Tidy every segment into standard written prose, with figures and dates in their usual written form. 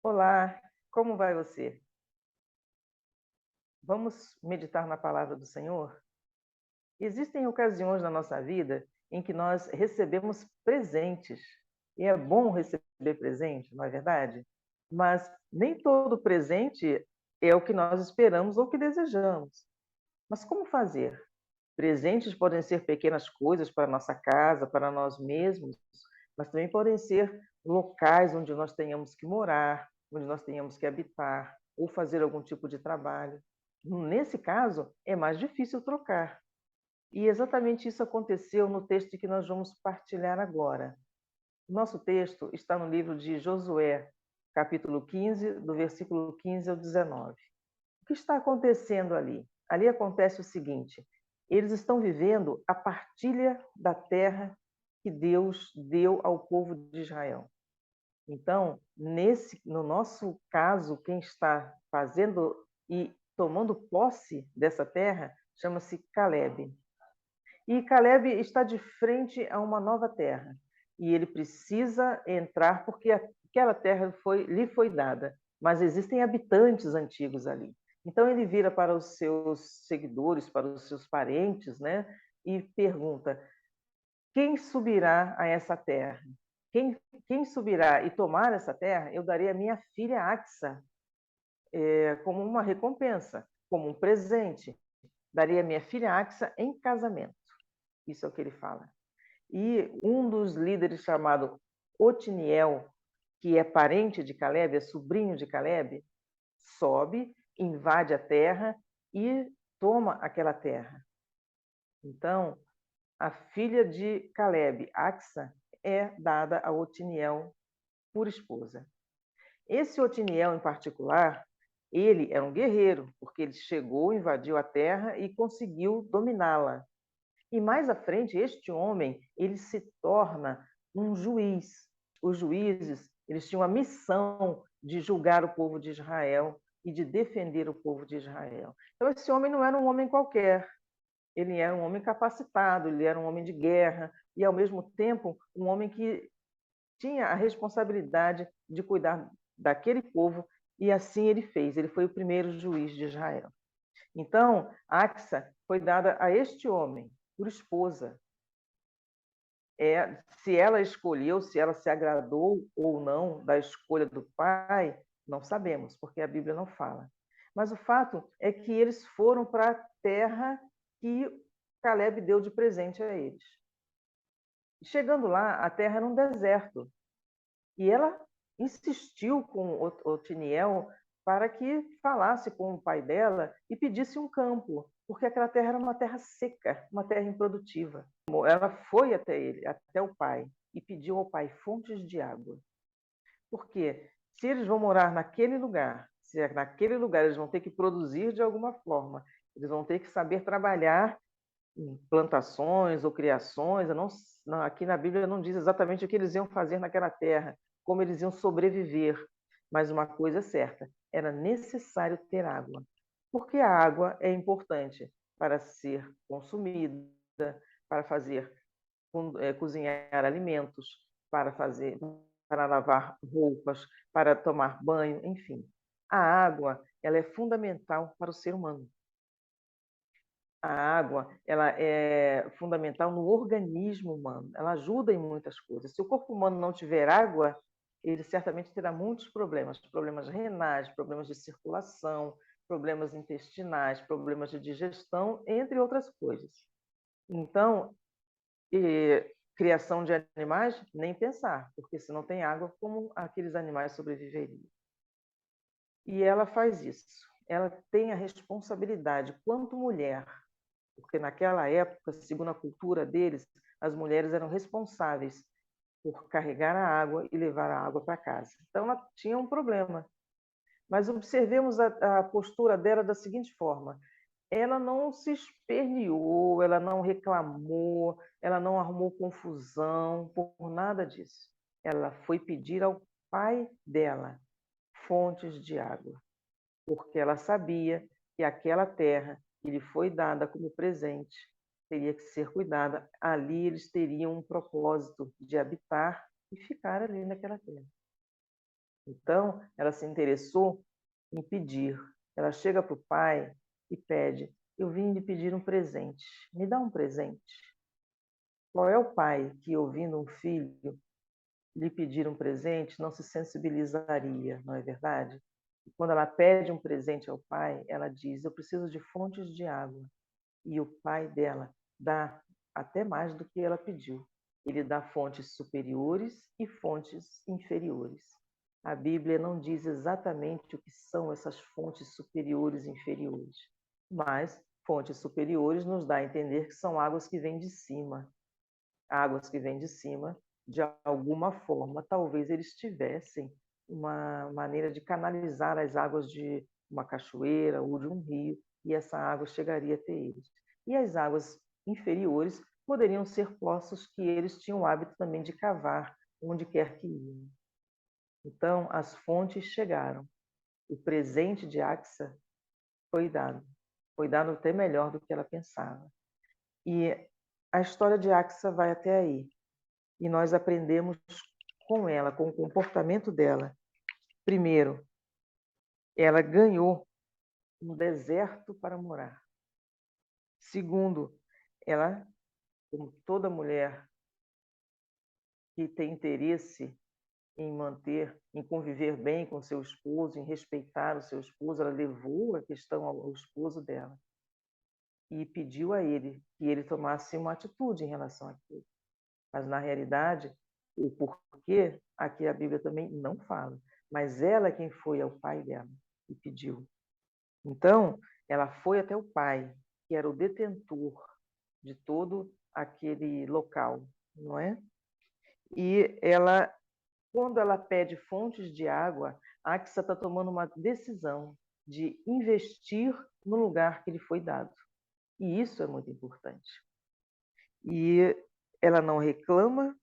Olá, como vai você? Vamos meditar na palavra do Senhor? Existem ocasiões na nossa vida em que nós recebemos presentes, e é bom receber presente, não é verdade? Mas nem todo presente é o que nós esperamos ou que desejamos. Mas como fazer? Presentes podem ser pequenas coisas para nossa casa, para nós mesmos, mas também podem ser locais onde nós tenhamos que morar, onde nós tenhamos que habitar ou fazer algum tipo de trabalho. Nesse caso, é mais difícil trocar. E exatamente isso aconteceu no texto que nós vamos partilhar agora. Nosso texto está no livro de Josué, capítulo 15, do versículo 15 ao 19. O que está acontecendo ali? Ali acontece o seguinte: eles estão vivendo a partilha da terra que Deus deu ao povo de Israel. Então, no nosso caso, quem está fazendo e tomando posse dessa terra chama-se Caleb. E Caleb está de frente a uma nova terra. E ele precisa entrar porque aquela terra lhe foi dada, mas existem habitantes antigos ali. Então ele vira para os seus seguidores, para os seus parentes, né, e pergunta: quem subirá a essa terra? Quem subirá e tomar essa terra, eu darei a minha filha Axa, como uma recompensa, como um presente. Darei a minha filha Axa em casamento. Isso é o que ele fala. E um dos líderes chamado Otiniel, que é parente de Caleb, é sobrinho de Caleb, sobe, invade a terra e toma aquela terra. Então, a filha de Caleb, Axa, é dada a Otiniel por esposa. Esse Otiniel, em particular, ele era um guerreiro, porque ele chegou, invadiu a terra e conseguiu dominá-la. E mais à frente, este homem, ele se torna um juiz. Os juízes, eles tinham a missão de julgar o povo de Israel e de defender o povo de Israel. Então, esse homem não era um homem qualquer. Ele era um homem capacitado, ele era um homem de guerra e, ao mesmo tempo, um homem que tinha a responsabilidade de cuidar daquele povo, e assim ele fez. Ele foi o primeiro juiz de Israel. Então, Axa foi dada a este homem por esposa. Se ela escolheu, se ela se agradou ou não da escolha do pai, não sabemos, porque a Bíblia não fala. Mas o fato é que eles foram para a terra que Caleb deu de presente a eles. Chegando lá, a terra era um deserto. E ela insistiu com Otiniel para que falasse com o pai dela e pedisse um campo, porque aquela terra era uma terra seca, uma terra improdutiva. Ela foi até ele, até o pai, e pediu ao pai fontes de água. Porque se eles vão morar naquele lugar, se naquele lugar eles vão ter que produzir de alguma forma, eles vão ter que saber trabalhar em plantações ou criações. Aqui na Bíblia não diz exatamente o que eles iam fazer naquela terra, como eles iam sobreviver. Mas uma coisa é certa, era necessário ter água. Porque a água é importante para ser consumida, para fazer cozinhar alimentos, para lavar roupas, para tomar banho, enfim. A água, ela é fundamental para o ser humano. A água, ela é fundamental no organismo humano, ela ajuda em muitas coisas. Se o corpo humano não tiver água, ele certamente terá muitos problemas, problemas renais, problemas de circulação, problemas intestinais, problemas de digestão, entre outras coisas. Então, criação de animais, nem pensar, porque se não tem água, como aqueles animais sobreviveriam? E ela faz isso. Ela tem a responsabilidade, quanto mulher, porque naquela época, segundo a cultura deles, as mulheres eram responsáveis por carregar a água e levar a água para casa. Então, ela tinha um problema. Mas observemos a postura dela da seguinte forma: ela não se esperneou, ela não reclamou, ela não arrumou confusão por nada disso. Ela foi pedir ao pai dela fontes de água, porque ela sabia que aquela terra que lhe foi dada como presente teria que ser cuidada. Ali eles teriam um propósito de habitar e ficar ali naquela terra. Então, ela se interessou em pedir. Ela chega para o pai e pede: eu vim lhe pedir um presente, me dá um presente. Qual é o pai que, ouvindo um filho lhe pedir um presente, não se sensibilizaria, não é verdade? E quando ela pede um presente ao pai, ela diz: eu preciso de fontes de água. E o pai dela dá até mais do que ela pediu. Ele dá fontes superiores e fontes inferiores. A Bíblia não diz exatamente o que são essas fontes superiores e inferiores, mas fontes superiores nos dá a entender que são águas que vêm de cima. Águas que vêm de cima, de alguma forma, talvez eles tivessem uma maneira de canalizar as águas de uma cachoeira ou de um rio, e essa água chegaria até eles. E as águas inferiores poderiam ser poços que eles tinham o hábito também de cavar onde quer que iam. Então, as fontes chegaram. O presente de Axa foi dado. Foi dado até melhor do que ela pensava. E a história de Axa vai até aí. E nós aprendemos com ela, com o comportamento dela. Primeiro, ela ganhou um deserto para morar. Segundo, ela, como toda mulher que tem interesse em manter, em conviver bem com seu esposo, em respeitar o seu esposo, ela levou a questão ao esposo dela e pediu a ele que ele tomasse uma atitude em relação àquilo. Mas, na realidade, o porquê, aqui a Bíblia também não fala. Mas ela é quem foi ao pai dela e pediu. Então, ela foi até o pai, que era o detentor de todo aquele local, não é? E ela, quando ela pede fontes de água, Axa está tomando uma decisão de investir no lugar que lhe foi dado. E isso é muito importante. E ela não reclama,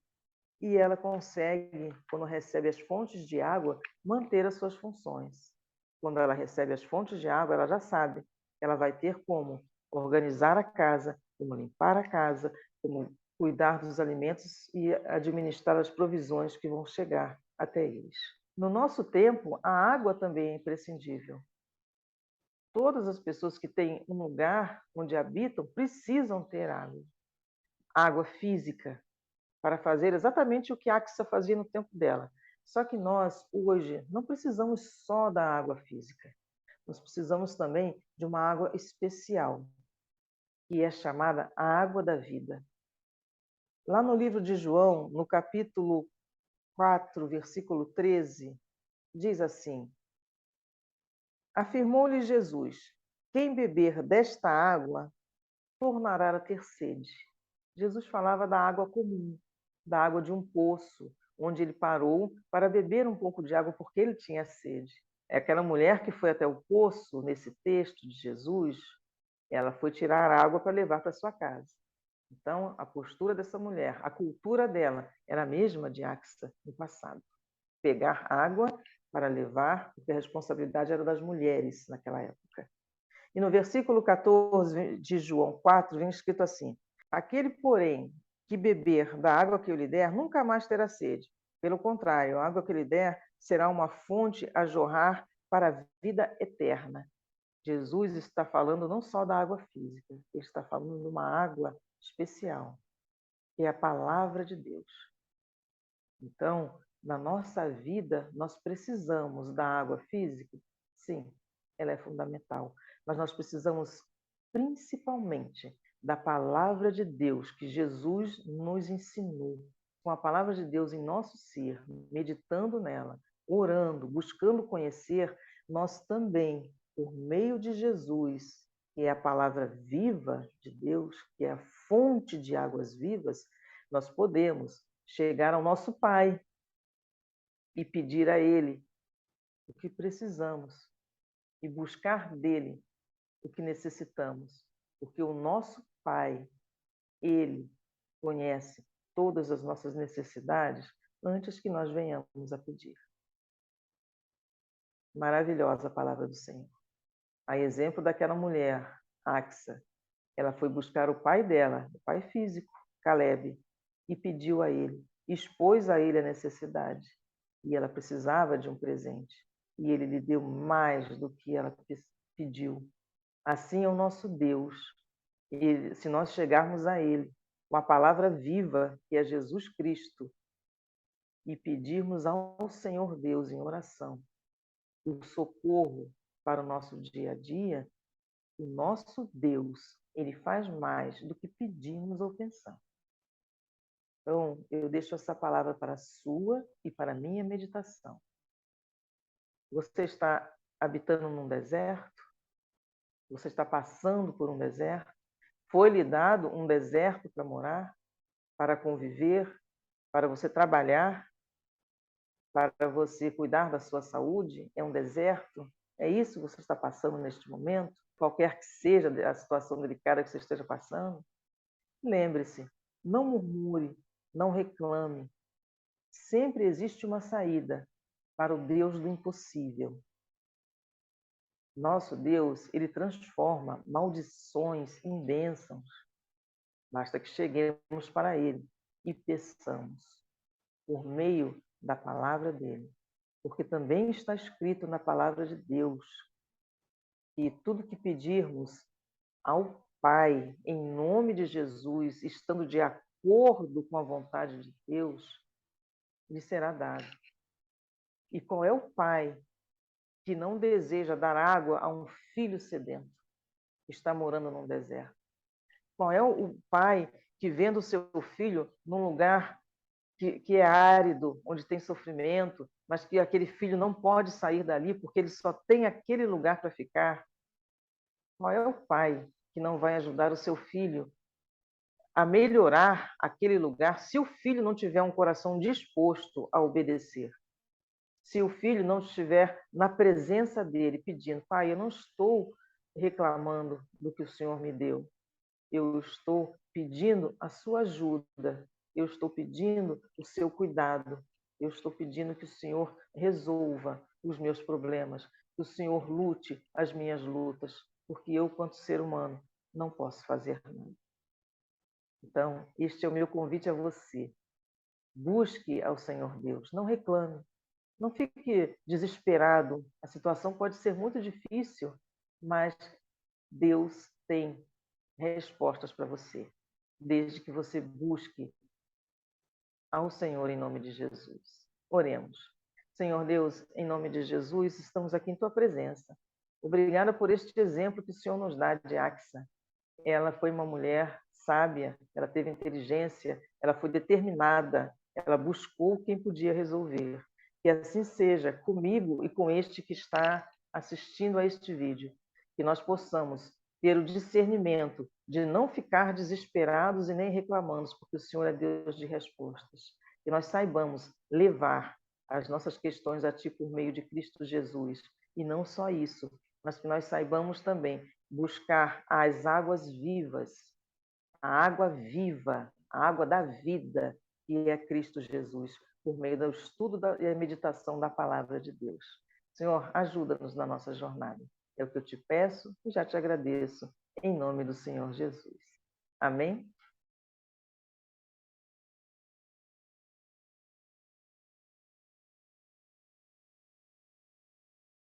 e ela consegue, quando recebe as fontes de água, manter as suas funções. Quando ela recebe as fontes de água, ela já sabe que ela vai ter como organizar a casa, como limpar a casa, como cuidar dos alimentos e administrar as provisões que vão chegar até eles. No nosso tempo, a água também é imprescindível. Todas as pessoas que têm um lugar onde habitam precisam ter água. Água física, para fazer exatamente o que Axa fazia no tempo dela. Só que nós, hoje, não precisamos só da água física. Nós precisamos também de uma água especial, que é chamada a água da vida. Lá no livro de João, no capítulo 4, versículo 13, diz assim: afirmou-lhe Jesus: quem beber desta água tornará a ter sede. Jesus falava da água comum, da água de um poço, onde ele parou para beber um pouco de água porque ele tinha sede. É aquela mulher que foi até o poço, nesse texto de Jesus, ela foi tirar água para levar para sua casa. Então, a postura dessa mulher, a cultura dela, era a mesma de Axa no passado. Pegar água para levar, porque a responsabilidade era das mulheres naquela época. E no versículo 14 de João 4, vem escrito assim: aquele, porém, que beber da água que eu lhe der, nunca mais terá sede. Pelo contrário, a água que lhe der será uma fonte a jorrar para a vida eterna. Jesus está falando não só da água física, ele está falando de uma água especial, que é a palavra de Deus. Então, na nossa vida, nós precisamos da água física? Sim, ela é fundamental. Mas nós precisamos principalmente da palavra de Deus que Jesus nos ensinou. Com a palavra de Deus em nosso ser, meditando nela, orando, buscando conhecer, nós também, por meio de Jesus, que é a palavra viva de Deus, que é a fonte de águas vivas, nós podemos chegar ao nosso Pai e pedir a Ele o que precisamos e buscar dele o que necessitamos, porque o nosso Pai, Ele conhece todas as nossas necessidades antes que nós venhamos a pedir. Maravilhosa a palavra do Senhor. A exemplo daquela mulher, Axa, ela foi buscar o pai dela, o pai físico, Caleb, e pediu a ele, expôs a ele a necessidade. e ela precisava de um presente. E ele lhe deu mais do que ela pediu. Assim é o nosso Deus. E se nós chegarmos a Ele com a palavra viva, que é Jesus Cristo, e pedirmos ao Senhor Deus em oração o socorro para o nosso dia a dia, o nosso Deus, ele faz mais do que pedimos ou pensamos. Então, eu deixo essa palavra para a sua e para a minha meditação. Você está habitando num deserto? Você está passando por um deserto? Foi-lhe dado um deserto para morar, para conviver, para você trabalhar, para você cuidar da sua saúde? É um deserto? É isso que você está passando neste momento? Qualquer que seja a situação delicada que você esteja passando? Lembre-se, não murmure, não reclame. Sempre existe uma saída para o Deus do impossível. Nosso Deus, ele transforma maldições em bênçãos. Basta que cheguemos para ele e peçamos por meio da palavra dele. Porque também está escrito na palavra de Deus que tudo que pedirmos ao Pai, em nome de Jesus, estando de acordo com a vontade de Deus, lhe será dado. E qual é o pai que não deseja dar água a um filho sedento que está morando num deserto? Qual é o pai que, vendo o seu filho num lugar que é árido, onde tem sofrimento, mas que aquele filho não pode sair dali porque ele só tem aquele lugar para ficar? Qual é o pai que não vai ajudar o seu filho a melhorar aquele lugar se o filho não tiver um coração disposto a obedecer? Se o filho não estiver na presença dele pedindo: Pai, eu não estou reclamando do que o Senhor me deu, eu estou pedindo a sua ajuda, eu estou pedindo o seu cuidado, eu estou pedindo que o Senhor resolva os meus problemas, que o Senhor lute as minhas lutas, porque eu, quanto ser humano, não posso fazer nada. Então, este é o meu convite a você. Busque ao Senhor Deus, não reclame, não fique desesperado. A situação pode ser muito difícil, mas Deus tem respostas para você, desde que você busque ao Senhor em nome de Jesus. Oremos. Senhor Deus, em nome de Jesus, estamos aqui em tua presença. Obrigada por este exemplo que o Senhor nos dá de Axa. Ela foi uma mulher sábia, ela teve inteligência, ela foi determinada, ela buscou quem podia resolver. Que assim seja comigo e com este que está assistindo a este vídeo. Que nós possamos ter o discernimento de não ficar desesperados e nem reclamando, porque o Senhor é Deus de respostas. Que nós saibamos levar as nossas questões a Ti por meio de Cristo Jesus. E não só isso, mas que nós saibamos também buscar as águas vivas, a água viva, a água da vida, que é Cristo Jesus, por meio do estudo e da meditação da palavra de Deus. Senhor, ajuda-nos na nossa jornada. É o que eu te peço e já te agradeço, em nome do Senhor Jesus. Amém?